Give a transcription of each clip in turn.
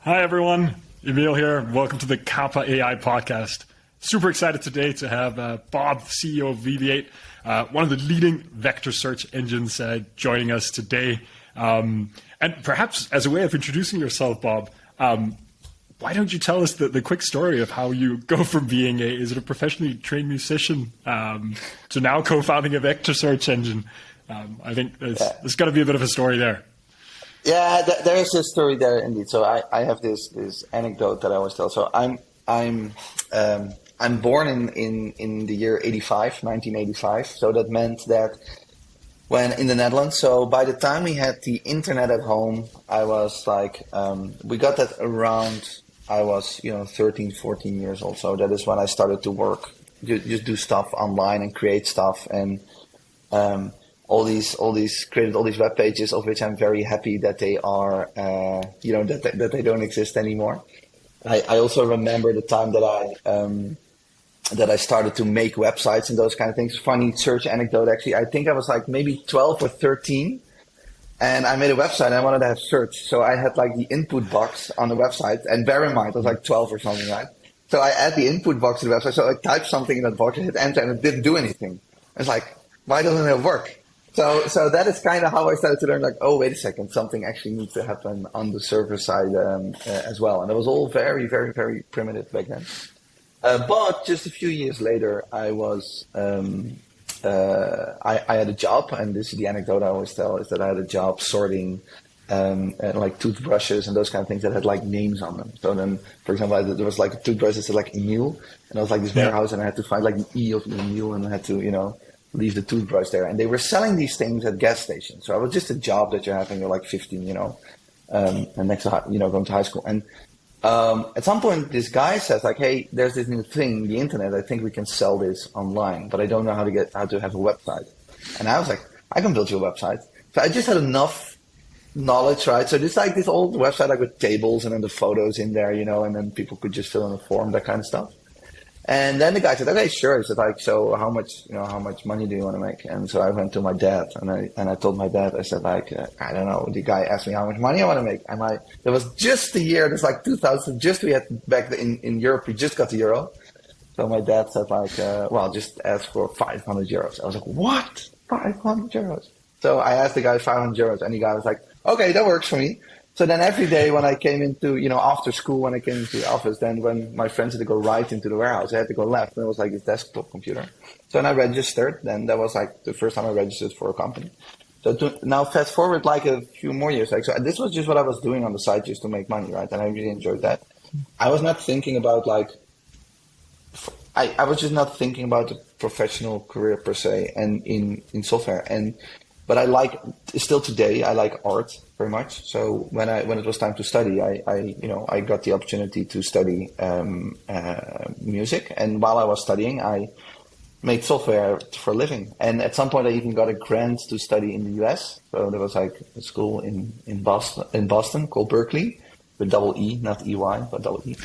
Hi, everyone. Emil here. Welcome to the kapa.ai podcast. Super excited today to have Bob, CEO of Weaviate, one of the leading vector search engines, joining us today. And perhaps as a way of introducing yourself, Bob, why don't you tell us the quick story of how you go from being a professionally trained musician to now co-founding a vector search engine? I think there's got to be a bit of a story there. Yeah, there is a story there indeed. So I have this anecdote that I always tell. So I'm born in the year 1985. So that meant that when in the Netherlands. So by the time we had the internet at home, I was like, we got that around. I was 13, 14 years old. So that is when I started to work, just do stuff online and create stuff and. Created all these web pages, of which I'm very happy that they are, that they don't exist anymore. I also remember the time that I started to make websites and those kind of things. Funny search anecdote, actually. I think I was like maybe 12 or 13, and I made a website and I wanted to have search. So I had like the input box on the website, and bear in mind, I was like 12 or something, right? So I add the input box to the website. So I typed something in that box, I hit enter, and it didn't do anything. It's like, why doesn't it work? So that is kind of how I started to learn, like, oh, wait a second, something actually needs to happen on the server side as well. And it was all very, very, very primitive back then. But just a few years later, I had a job, and this is the anecdote I always tell, is that I had a job sorting like toothbrushes and those kind of things that had like names on them. So then, for example, there was like a toothbrush that said like Emil, and I was like this warehouse, and I had to find like the E of Emil, and I had to, leave the toothbrush there. And they were selling these things at gas stations. So it was just a job that you're having, you're like 15, and next to, going to high school. And at some point, this guy says like, hey, there's this new thing, the internet. I think we can sell this online, but I don't know how to have a website. And I was like, I can build you a website. So I just had enough knowledge, right? So this like this old website, like with tables and then the photos in there, and then people could just fill in a form, that kind of stuff. And then the guy said, okay, sure. He said, like, so how much money do you want to make? And so I went to my dad and I told my dad, I said, like, I don't know. The guy asked me how much money I want to make. There was just the year, there's like 2000, we had back in Europe, we just got the euro. So my dad said like, just ask for 500 euros. I was like, what? 500 euros? So I asked the guy 500 euros and the guy was like, okay, that works for me. So then every day when I came into, after school, when I came into the office, then when my friends had to go right into the warehouse, I had to go left. And it was like this desktop computer. So then I registered. Then that was like the first time I registered for a company. So now fast forward like a few more years. Like, so this was just what I was doing on the side just to make money, right? And I really enjoyed that. I was not thinking about like, I was just not thinking about the professional career per se and in software. But I still today, I like art very much. So when it was time to study, I got the opportunity to study music. And while I was studying, I made software for a living. And at some point, I even got a grant to study in the US. So there was like a school in Boston called Berkeley. With double E, not EY, but double E.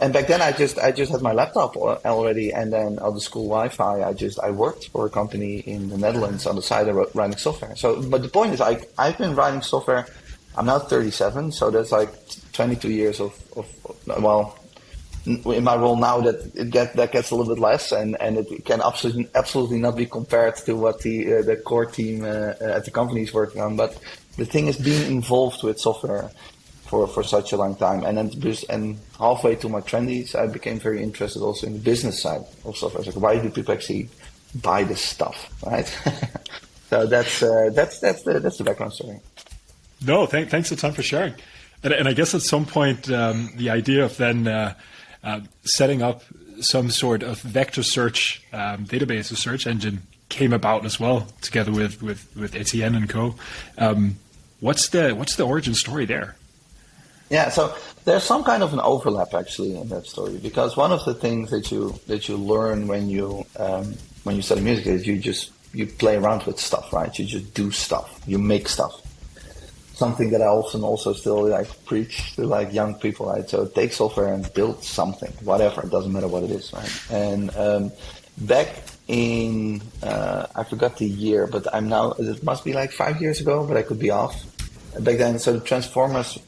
And back then I just had my laptop already, and then on the school Wi-Fi, I worked for a company in the Netherlands on the side of writing software. So, but the point is, I've been writing software. I'm now 37, so that's like 22 years of in my role now that gets a little bit less, and it can absolutely not be compared to what the core team at the company is working on. But the thing is, being involved with software for such a long time, and then halfway to my 20s, I became very interested also in the business side of software. I was like, why do people actually buy this stuff, right? So that's the background story. No, thanks a ton for sharing. And I guess at some point, the idea of then setting up some sort of vector search database or search engine came about as well, together with Etienne and co. What's the origin story there? Yeah, so there's some kind of an overlap actually in that story, because one of the things that you learn when you study music is you play around with stuff, right? You just do stuff, you make stuff. Something that I often also still like preach to like young people, right? So take software and build something, whatever, it doesn't matter what it is, right? And back in I forgot the year, but it must be like 5 years ago, but I could be off. back then, so the Transformers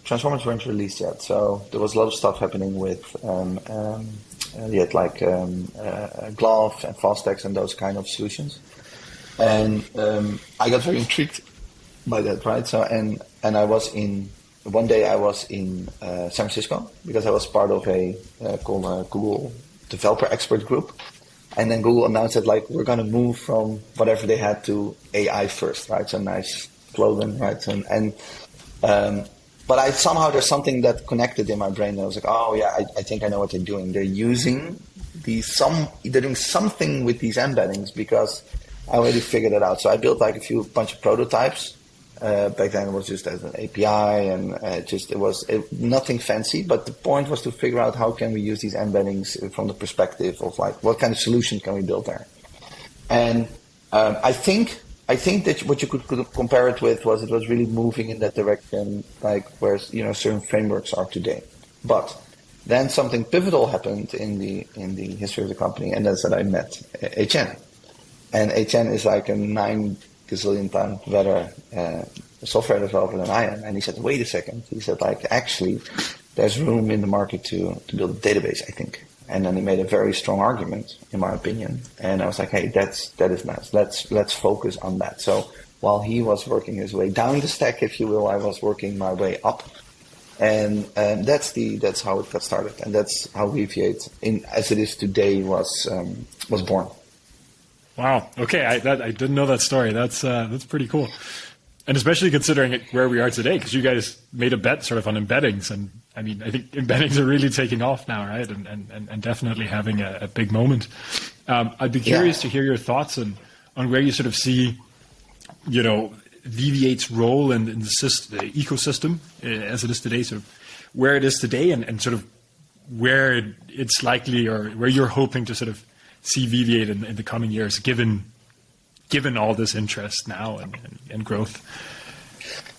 weren't released yet. So there was a lot of stuff happening with, you had like Glove and Fastex and those kind of solutions. And I got very intrigued by that, right? So, and one day I was in San Francisco because I was part of a called a Google Developer Expert Group. And then Google announced that like we're going to move from whatever they had to AI first, right? So nice slogan, right? But there's something that connected in my brain. And I was like, oh yeah, I think I know what they're doing. They're doing something with these embeddings because I already figured it out. So I built like bunch of prototypes. Back then it was just as an API and it was nothing fancy. But the point was to figure out how can we use these embeddings from the perspective of like what kind of solution can we build there. And I think that what you could compare it with was it was really moving in that direction, like where certain frameworks are today. But then something pivotal happened in the history of the company, and that's that I met Etienne. And Etienne is like a 9 gazillion times better software developer than I am. And he said, wait a second. He said, like, actually, there's room in the market to build a database, I think. And then he made a very strong argument, in my opinion. And I was like, hey, that is nice. Let's focus on that. So while he was working his way down the stack, if you will, I was working my way up. And that's how it got started. And that's how Weaviate, as it is today, was born. Wow. Okay, I didn't know that story. That's pretty cool, and especially considering where we are today, because you guys made a bet sort of on embeddings, and I mean, I think embeddings are really taking off now, right? And definitely having a big moment. I'd be curious to hear your thoughts on where you sort of see, Weaviate's role in the ecosystem as it is today, sort of where it is today, and sort of where it's likely or where you're hoping to sort of see Weaviate in the coming years, given all this interest now and growth.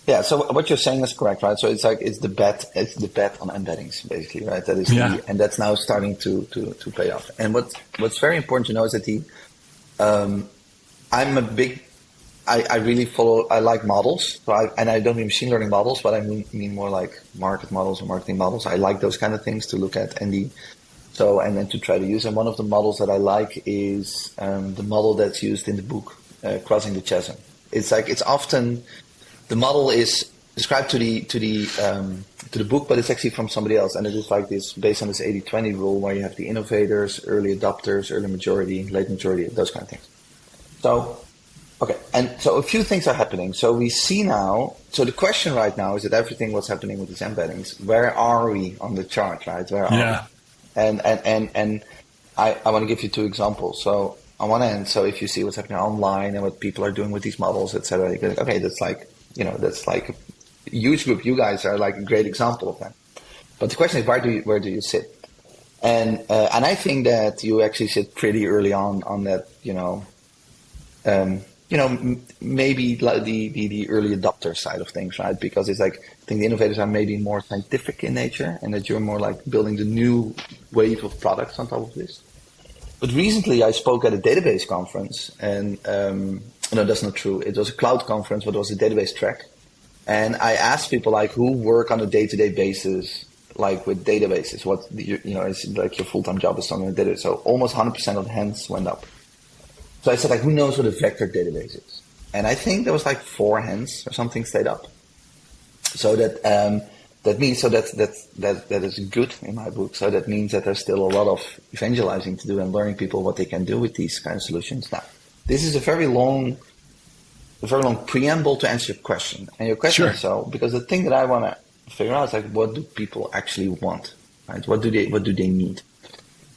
Yeah. So what you're saying is correct, right? So it's the bet on embeddings, basically, right? That is and that's now starting to play off. And what's very important to know is that I really follow. I like models, so I don't mean machine learning models, but I mean more like market models or marketing models. I like those kind of things to look at and then to try to use. And one of the models that I like is the model that's used in the book Crossing the Chasm. It's often the model is described to the book, but it's actually from somebody else, and it is like this based on this 80-20 rule where you have the innovators, early adopters, early majority, late majority, those kind of things. So. Okay, and so a few things are happening. So we see now, so the question right now is that everything what's happening with these embeddings, where are we on the chart, right? Where are we? And I want to give you 2 examples. So on one end, so if you see what's happening online and what people are doing with these models, et cetera, you go, okay, that's like a huge group. You guys are like a great example of that. But the question is, where do you sit? And I think that you actually sit pretty early on that, maybe like the early adopter side of things, right? Because it's like, I think the innovators are maybe more scientific in nature and that you're more like building the new wave of products on top of this. But recently I spoke at a database conference and, no, that's not true. It was a cloud conference, but it was a database track. And I asked people like who work on a day-to-day basis, like with databases, what, is like your full-time job is on a database. So almost 100% of the hands went up. So I said, like, who knows what a vector database is? And I think there was like 4 hands or something stayed up. So that means that is good in my book. So that means that there's still a lot of evangelizing to do and learning people what they can do with these kind of solutions. Now, this is a very long preamble to answer your question. And your question is because the thing that I want to figure out is like, what do people actually want? Right? What do they need?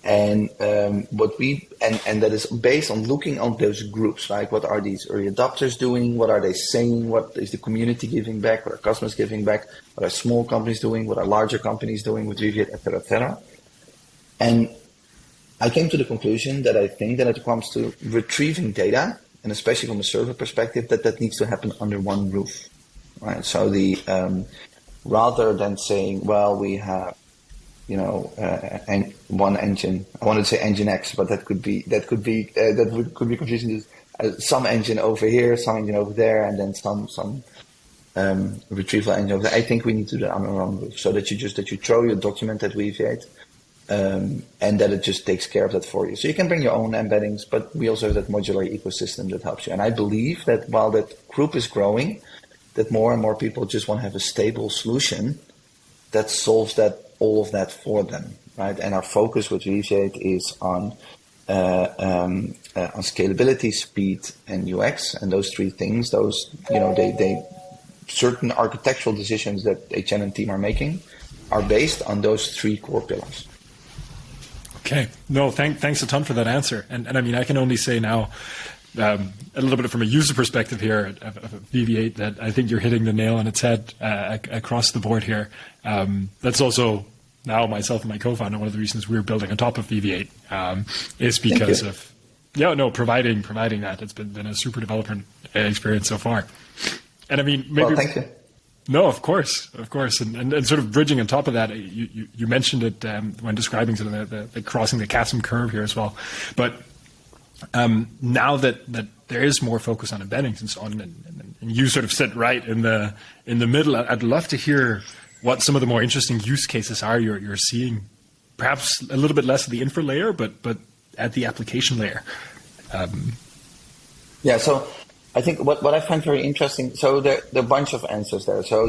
And that is based on looking on those groups, right? What are these early adopters doing? What are they saying? What is the community giving back? What are customers giving back? What are small companies doing? What are larger companies doing with Weaviate, et cetera, et cetera? And I came to the conclusion that I think that when it comes to retrieving data, and especially from a server perspective, that needs to happen under one roof, right? So rather than saying, well, we have and one engine. I wanted to say engine X, but that could be confusing. Some engine over here, some engine over there, and then some retrieval engine. I think we need to do that on our own roof, so that you throw your document at Weaviate, and that it just takes care of that for you. So you can bring your own embeddings, but we also have that modular ecosystem that helps you. And I believe that while that group is growing, that more and more people just want to have a stable solution that solves all of that for them, right? And our focus with Weaviate is on scalability, speed, and UX, and those three things. Those, they certain architectural decisions that Etienne and team are making are based on those three core pillars. Okay. No, thanks a ton for that answer. And I mean, I can only say now, a little bit from a user perspective here of Weaviate, that I think you're hitting the nail on its head across the board here. That's also now myself and my co-founder, one of the reasons we're building on top of Weaviate is because of providing that. It's been a super development experience so far. And I mean, maybe. Well, thank you. No, of course, and sort of bridging on top of that, you mentioned it when describing sort of the crossing the chasm curve here as well. But now that there is more focus on embeddings and so on, and you sort of sit right in the middle, I'd love to hear what some of the more interesting use cases are you're seeing. Perhaps a little bit less at the infra layer, but at the application layer. So I think what I find very interesting, so there are a bunch of answers there. So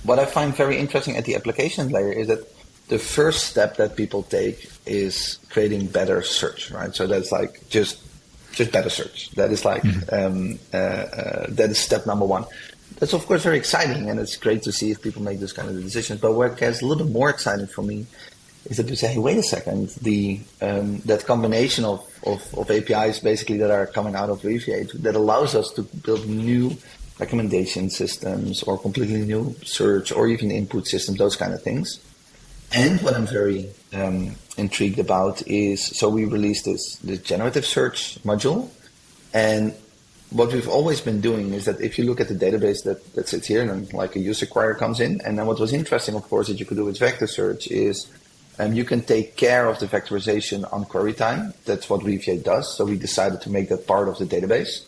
what I find very interesting at the application layer is that the first step that people take is creating better search, right? So that's like just better search. That is like that is step number one. That's of course very exciting, and it's great to see if people make those kind of decisions. But what gets a little bit more exciting for me is that you say, hey, wait a second, that combination of APIs basically that are coming out of Weaviate that allows us to build new recommendation systems or completely new search or even input systems, those kind of things. And what I'm very intrigued about is, so we released this generative search module, and what we've always been doing is that if you look at the database that sits here, and then like a user query comes in, and then what was interesting, of course, that you could do with vector search is you can take care of the vectorization on query time. That's what Weaviate does. So we decided to make that part of the database.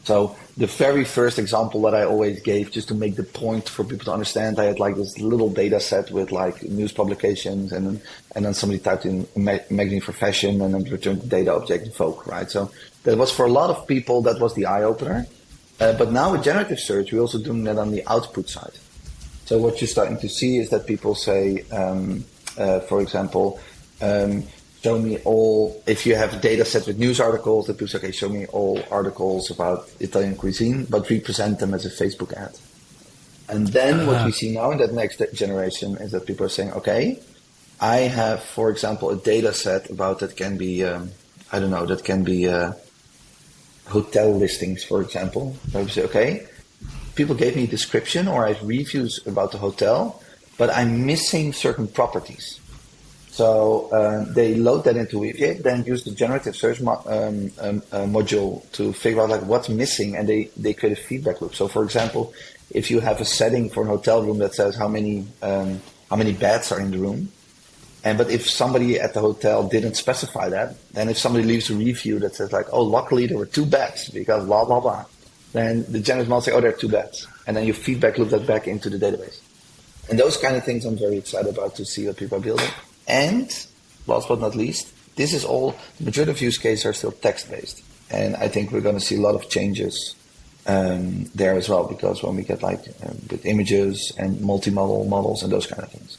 So the very first example that I always gave, just to make the point for people to understand, I had like this little data set with like news publications, and then somebody typed in magazine for fashion and then returned the data object in Vogue, right? So that was for a lot of people, that was the eye opener. But now with generative search, we're also doing that on the output side. So what you're starting to see is that people say, for example, show me all, if you have a data set with news articles, that people say, okay, show me all articles about Italian cuisine, but represent them as a Facebook ad. And then what we see now in that next generation is that people are saying, okay, I have, for example, a data set about that can be, hotel listings, for example. So we say, okay, people gave me a description or I have reviews about the hotel, but I'm missing certain properties. So they load that into Weaviate, then use the generative search module to figure out like what's missing, and they create a feedback loop. So for example, if you have a setting for a hotel room that says how many beds are in the room, but if somebody at the hotel didn't specify that, then if somebody leaves a review that says like, oh, luckily there were 2 beds because blah, blah, blah, then the generative model say, oh, there are 2 beds. And then you feedback loop that back into the database. And those kind of things I'm very excited about to see what people are building. And last but not least, this is all, the majority of use cases are still text-based. And I think we're going to see a lot of changes there as well, because when we get like with images and multimodal models and those kind of things.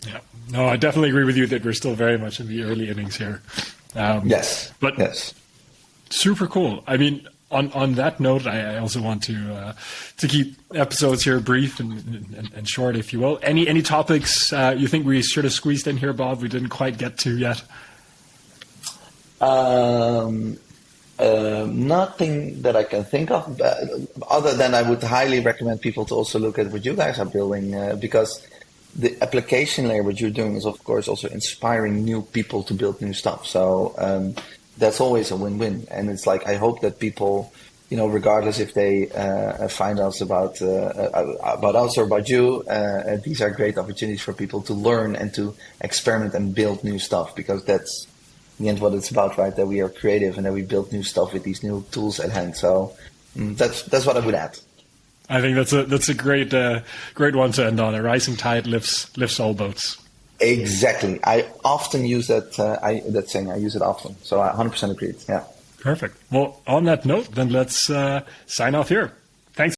Yeah, no, I definitely agree with you that we're still very much in the early innings here. Yes. Super cool. I mean, on that note, I also want to keep episodes here brief and short, if you will. Any topics you think we should have squeezed in here, Bob, we didn't quite get to yet? Nothing that I can think of, other than I would highly recommend people to also look at what you guys are building, because the application layer, what you're doing is, of course, also inspiring new people to build new stuff. So that's always a win-win. And it's like, I hope that people, regardless if they find us about us or about you, these are great opportunities for people to learn and to experiment and build new stuff, because that's in the end what it's about, right? That we are creative and that we build new stuff with these new tools at hand. So That's what I would add. I think that's a great one to end on. A rising tide lifts all boats. Exactly. I often use that saying. I use it often. So I 100% agree. Yeah. Perfect. Well, on that note, then let's sign off here.